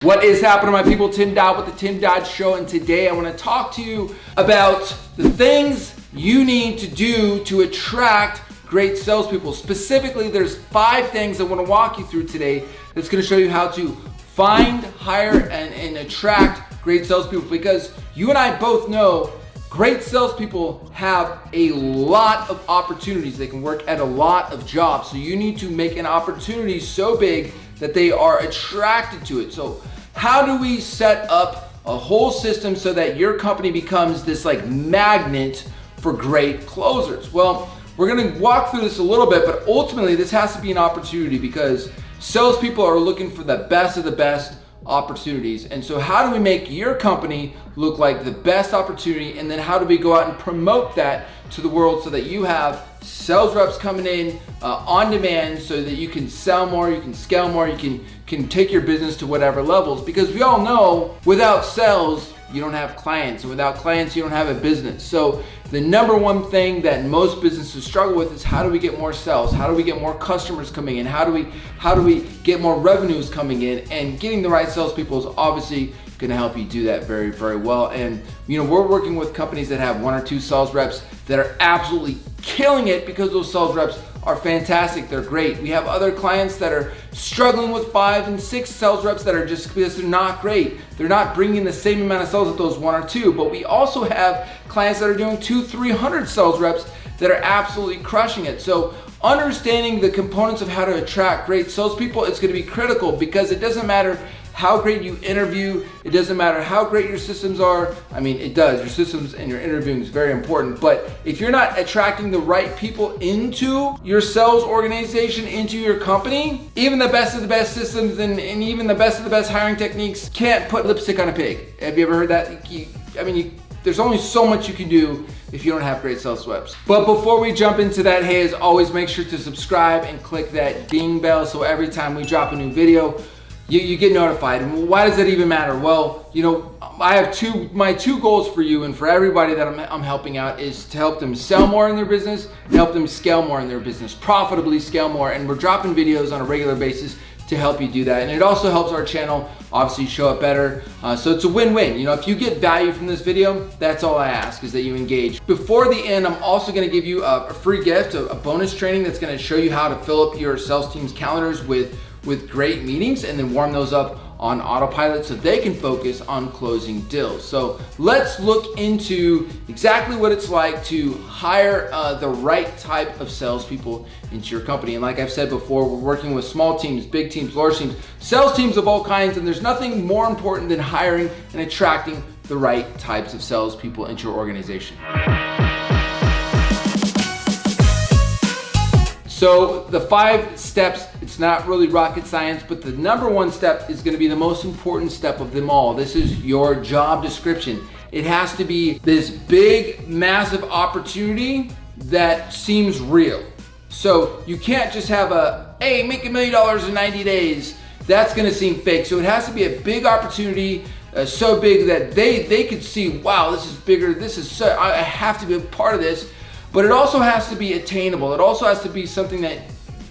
What is happening, my people? Tim Dodd with the Tim Dodd Show, and today I want to talk to you about the things you need to do to attract great salespeople. Specifically, there's 5 things I want to walk you through today that's going to show you how to find, hire, and attract great salespeople, because you and I both know great salespeople have a lot of opportunities. They can work at a lot of jobs. So you need to make an opportunity so big that they are attracted to it. So how do we set up a whole system so that your company becomes this like magnet for great closers? Well, we're gonna walk through this a little bit, but ultimately this has to be an opportunity because salespeople are looking for the best of the best opportunities. And so how do we make your company look like the best opportunity, and then how do we go out and promote that to the world so that you have sales reps coming in on demand so that you can sell more, you can scale more, you can take your business to whatever levels, because we all know without sales you don't have clients, and without clients you don't have a business. So the number one thing that most businesses struggle with is how do we get more sales? How do we get more customers coming in? How do we get more revenues coming in? And getting the right salespeople is obviously going to help you do that very, very well. And we're working with companies that have 1 or 2 sales reps that are absolutely killing it because those sales reps are fantastic. They're great. We have other clients that are struggling with 5 and 6 sales reps that are just because they're not great. They're not bringing the same amount of sales as those 1 or 2. But we also have clients that are doing 200-300 sales reps that are absolutely crushing it. So understanding the components of how to attract great salespeople is going to be critical, because it doesn't matter how great you interview, it doesn't matter how great your systems are. I mean, it does. Your systems and your interviewing is very important. But if you're not attracting the right people into your sales organization, into your company, even the best of the best systems and even the best of the best hiring techniques can't put lipstick on a pig. Have you ever heard that? There's only so much you can do if you don't have great sales reps. But before we jump into that, hey, as always, make sure to subscribe and click that ding bell so every time we drop a new video, you get notified. And why does that even matter? Well, I have my two goals for you and for everybody that I'm helping out is to help them sell more in their business and help them scale more in their business, profitably scale more. And we're dropping videos on a regular basis to help you do that. And it also helps our channel obviously show up better. So it's a win-win. If you get value from this video, that's all I ask, is that you engage. Before the end, I'm also gonna give you a free gift, a bonus training that's gonna show you how to fill up your sales team's calendars with great meetings and then warm those up on autopilot so they can focus on closing deals. So let's look into exactly what it's like to hire the right type of salespeople into your company. And like I've said before, we're working with small teams, big teams, large teams, sales teams of all kinds, and there's nothing more important than hiring and attracting the right types of salespeople into your organization. So the 5 steps, it's not really rocket science, but the number 1 step is going to be the most important step of them all. This is your job description. It has to be this big, massive opportunity that seems real. So you can't just have hey, make $1 million in 90 days. That's going to seem fake. So it has to be a big opportunity, so big that they could see, wow, this is bigger. I have to be a part of this. But it also has to be attainable. It also has to be something that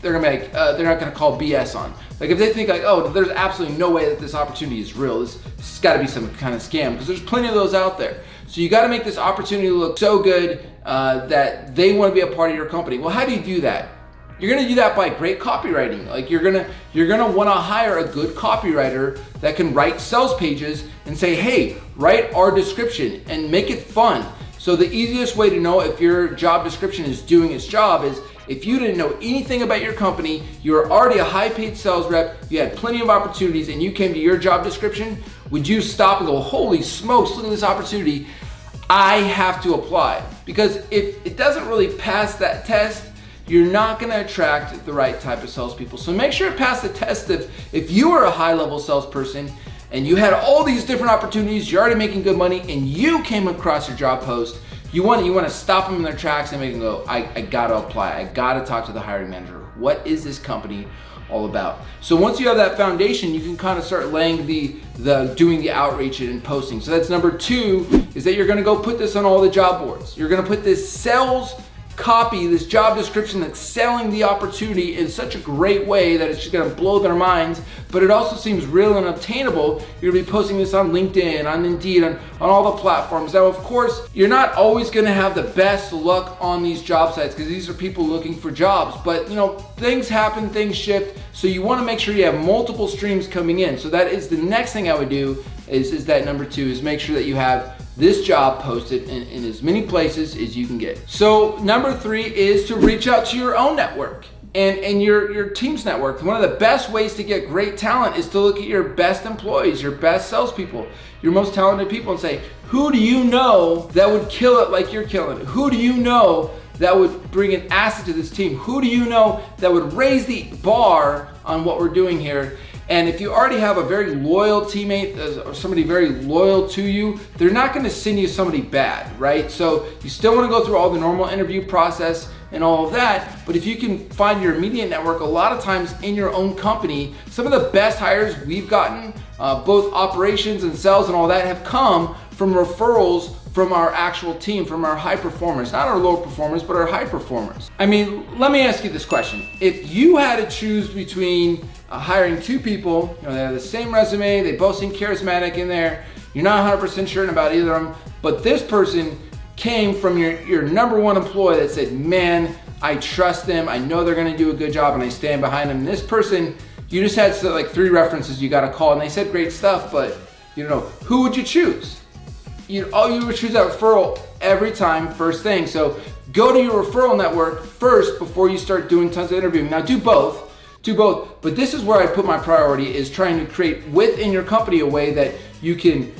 they're not gonna call BS on. Like if they think like, oh, there's absolutely no way that this opportunity is real, this has gotta be some kind of scam, because there's plenty of those out there. So you gotta make this opportunity look so good that they wanna be a part of your company. Well, how do you do that? You're gonna do that by great copywriting. Like you're gonna wanna hire a good copywriter that can write sales pages and say, hey, write our description and make it fun. So the easiest way to know if your job description is doing its job is if you didn't know anything about your company, you were already a high paid sales rep, you had plenty of opportunities, and you came to your job description, would you stop and go, holy smokes, look at this opportunity, I have to apply? Because if it doesn't really pass that test, you're not gonna attract the right type of salespeople. So make sure it passes the test of if you are a high level salesperson and you had all these different opportunities, you're already making good money, and you came across your job post, you want to stop them in their tracks and make them go, I gotta apply, I gotta talk to the hiring manager. What is this company all about? So once you have that foundation, you can kind of start laying doing the outreach and posting. So that's number 2, is that you're gonna go put this on all the job boards. You're gonna put this sales copy, this job description that's selling the opportunity in such a great way that it's just gonna blow their minds, but it also seems real and obtainable, you're gonna be posting this on LinkedIn, on Indeed, on all the platforms. Now, of course, you're not always gonna have the best luck on these job sites because these are people looking for jobs, but you know, things happen, things shift, so you wanna make sure you have multiple streams coming in. So that is the next thing I would do is that number 2 is make sure that you have this job posted in as many places as you can get. So number 3 is to reach out to your own network and your team's network. One of the best ways to get great talent is to look at your best employees, your best salespeople, your most talented people, and say, who do you know that would kill it like you're killing it? Who do you know that would bring an asset to this team? Who do you know that would raise the bar on what we're doing here? And if you already have a very loyal teammate or somebody very loyal to you, they're not gonna send you somebody bad, right? So you still wanna go through all the normal interview process and all of that, but if you can find your immediate network, a lot of times in your own company, some of the best hires we've gotten, both operations and sales and all that, have come from referrals from our actual team, from our high performers, not our low performers, but our high performers. I mean, let me ask you this question. If you had to choose between hiring 2 people, you know, they have the same resume, they both seem charismatic in there, you're not 100% sure about either of them, but this person came from your number 1 employee that said, man, I trust them, I know they're gonna do a good job, and I stand behind them. And this person, you just had like 3 references you gotta call, and they said great stuff, but you know, who would you choose? You would choose that referral every time, first thing. So go to your referral network first before you start doing tons of interviewing. Now do both, but this is where I put my priority, is trying to create within your company a way that you can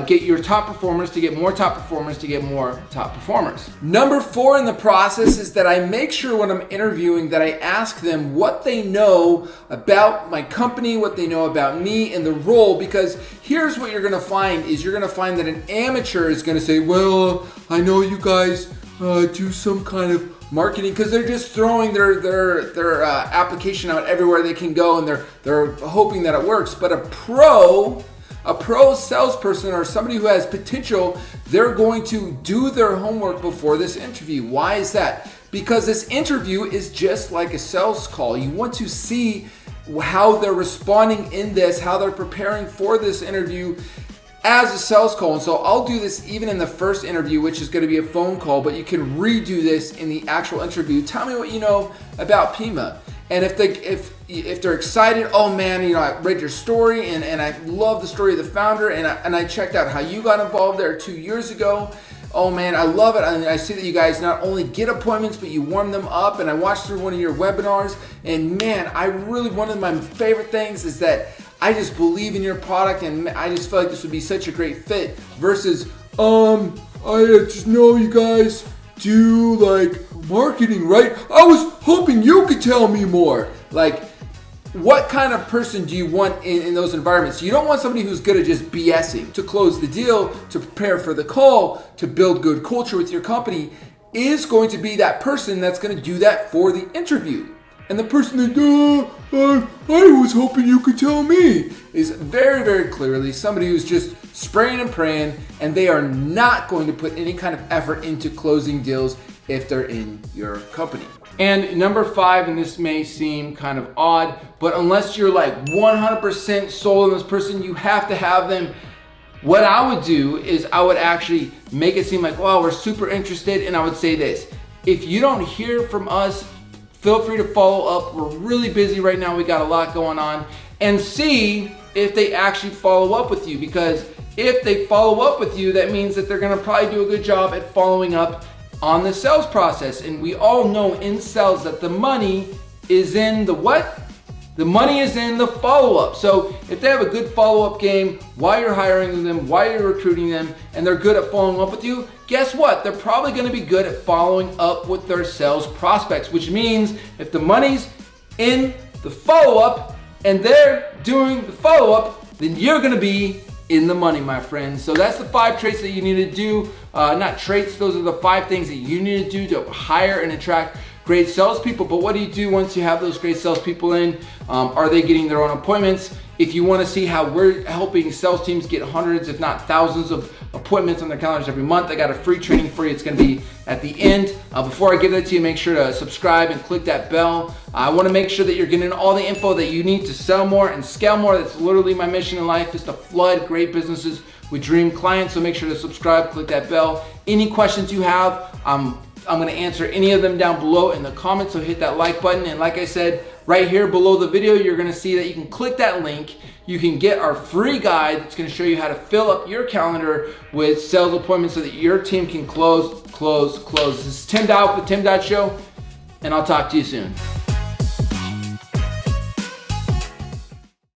get your top performers to get more top performers to get more top performers. Number 4 in the process is that I make sure when I'm interviewing that I ask them what they know about my company, what they know about me and the role, because here's what you're gonna find is you're gonna find that an amateur is gonna say, well, I know you guys do some kind of marketing, because they're just throwing their application out everywhere they can go, and they're hoping that it works. But a pro salesperson or somebody who has potential, they're going to do their homework before this interview. Why is that? Because this interview is just like a sales call. You want to see how they're responding in this, how they're preparing for this interview as a sales call. And so I'll do this even in the first interview, which is going to be a phone call, but you can redo this in the actual interview. Tell me what you know about Pima. And if they're excited, oh man, you know, I read your story and I love the story of the founder, and I checked out how you got involved there 2 years ago. Oh man, I love it. And I see that you guys not only get appointments, but you warm them up. And I watched through one of your webinars, and man, one of my favorite things is that I just believe in your product, and I just feel like this would be such a great fit, versus, I just know you guys do like marketing, right? I was hoping you could tell me more. Like, what kind of person do you want in those environments? You don't want somebody who's good at just BSing. To close the deal, to prepare for the call, to build good culture with your company, is going to be that person that's going to do that for the interview. And the person that, I was hoping you could tell me, is very, very clearly somebody who's just spraying and praying, and they are not going to put any kind of effort into closing deals if they're in your company. And number 5, and this may seem kind of odd, but unless you're like 100% sold on this person, you have to have them. What I would do is I would actually make it seem like, wow, we're super interested, and I would say this: if you don't hear from us, feel free to follow up. We're really busy right now. We got a lot going on. And see if they actually follow up with you, because if they follow up with you, that means that they're gonna probably do a good job at following up on the sales process. And we all know in sales that the money is in the what? The money is in the follow-up. So if they have a good follow-up game while you're hiring them, while you're recruiting them, and they're good at following up with you, guess what? They're probably gonna be good at following up with their sales prospects, which means if the money's in the follow-up and they're doing the follow-up, then you're gonna be in the money, my friends. So that's the 5 traits that you need to do. Not traits, those are the 5 things that you need to do to hire and attract great salespeople. But what do you do once you have those great salespeople in? Are they getting their own appointments? If you want to see how we're helping sales teams get hundreds, if not thousands of appointments on their calendars every month, I got a free training for you. It's going to be at the end. Before I give that to you, make sure to subscribe and click that bell. I want to make sure that you're getting all the info that you need to sell more and scale more. That's literally my mission in life, is to flood great businesses with dream clients. So make sure to subscribe, click that bell. Any questions you have, I'm gonna answer any of them down below in the comments, so hit that like button. And like I said, right here below the video, you're gonna see that you can click that link. You can get our free guide that's gonna show you how to fill up your calendar with sales appointments so that your team can close. This is Tim Dodd with the Tim Dodd Show, and I'll talk to you soon.